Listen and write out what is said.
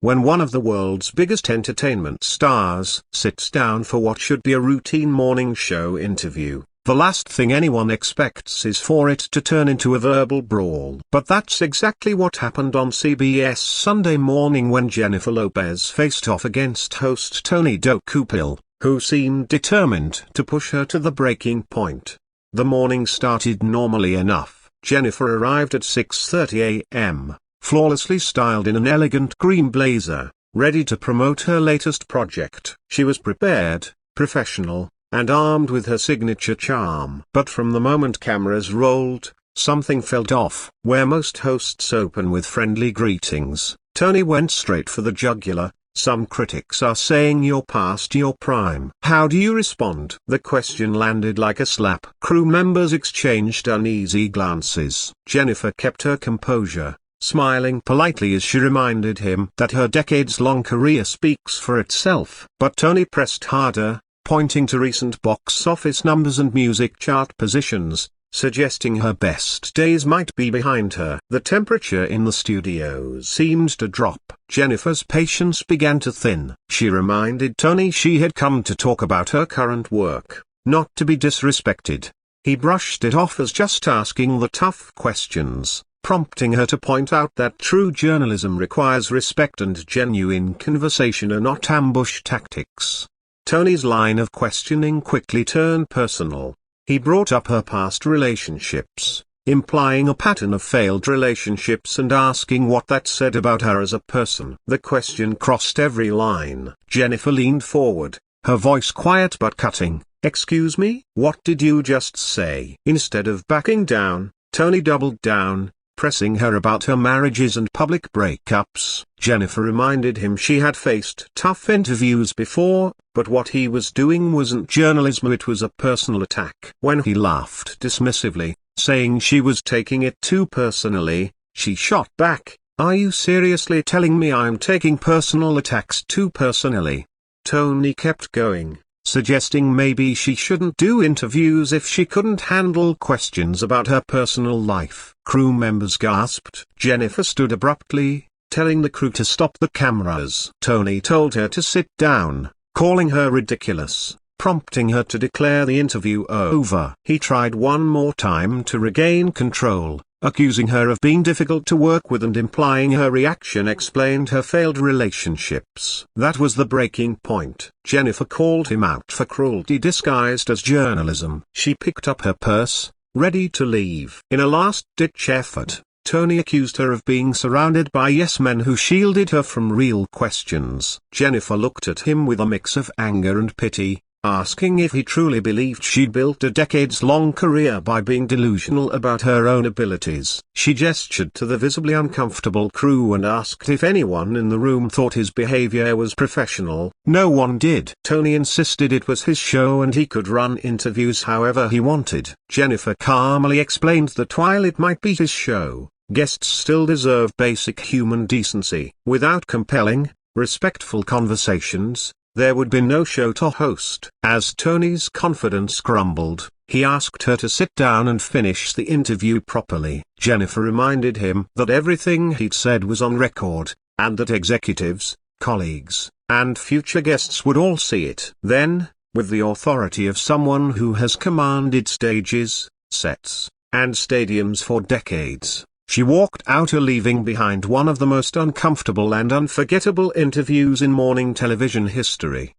When one of the world's biggest entertainment stars sits down for what should be a routine morning show interview, the last thing anyone expects is for it to turn into a verbal brawl. But that's exactly what happened on CBS Sunday morning when Jennifer Lopez faced off against host Tony Dokoupil, who seemed determined to push her to the breaking point. The morning started normally enough. Jennifer arrived at 6:30 a.m., flawlessly styled in an elegant green blazer, ready to promote her latest project. She was prepared, professional, and armed with her signature charm. But from the moment cameras rolled, something felt off. Where most hosts open with friendly greetings, Tony went straight for the jugular. Some critics are saying you're past your prime. How do you respond? The question landed like a slap. Crew members exchanged uneasy glances. Jennifer kept her composure, smiling politely as she reminded him that her decades-long career speaks for itself. But Tony pressed harder, pointing to recent box office numbers and music chart positions, suggesting her best days might be behind her. The temperature in the studio seemed to drop. Jennifer's patience began to thin. She reminded Tony she had come to talk about her current work, not to be disrespected. He brushed it off as just asking the tough questions, prompting her to point out that true journalism requires respect and genuine conversation are not ambush tactics. Tony's line of questioning quickly turned personal. He brought up her past relationships, implying a pattern of failed relationships and asking what that said about her as a person. The question crossed every line. Jennifer leaned forward, her voice quiet but cutting. "Excuse me? What did you just say?" Instead of backing down, Tony doubled down, pressing her about her marriages and public breakups. Jennifer reminded him she had faced tough interviews before, but what he was doing wasn't journalism, it was a personal attack. When he laughed dismissively, saying she was taking it too personally, she shot back, "Are you seriously telling me I'm taking personal attacks too personally?" Tony kept going, suggesting maybe she shouldn't do interviews if she couldn't handle questions about her personal life. Crew members gasped. Jennifer stood abruptly, telling the crew to stop the cameras. Tony told her to sit down, calling her ridiculous, prompting her to declare the interview over. He tried one more time to regain control, accusing her of being difficult to work with and implying her reaction explained her failed relationships. That was the breaking point. Jennifer called him out for cruelty disguised as journalism. She picked up her purse, ready to leave. In a last-ditch effort, Tony accused her of being surrounded by yes-men who shielded her from real questions. Jennifer looked at him with a mix of anger and pity, asking if he truly believed she'd built a decades-long career by being delusional about her own abilities. She gestured to the visibly uncomfortable crew and asked if anyone in the room thought his behavior was professional. No one did. Tony insisted it was his show and he could run interviews however he wanted. Jennifer calmly explained that while it might be his show, guests still deserve basic human decency. Without compelling, respectful conversations, there would be no show to host. As Tony's confidence crumbled, he asked her to sit down and finish the interview properly. Jennifer reminded him that everything he'd said was on record, and that executives, colleagues, and future guests would all see it. Then, with the authority of someone who has commanded stages, sets, and stadiums for decades, she walked out, leaving behind one of the most uncomfortable and unforgettable interviews in morning television history.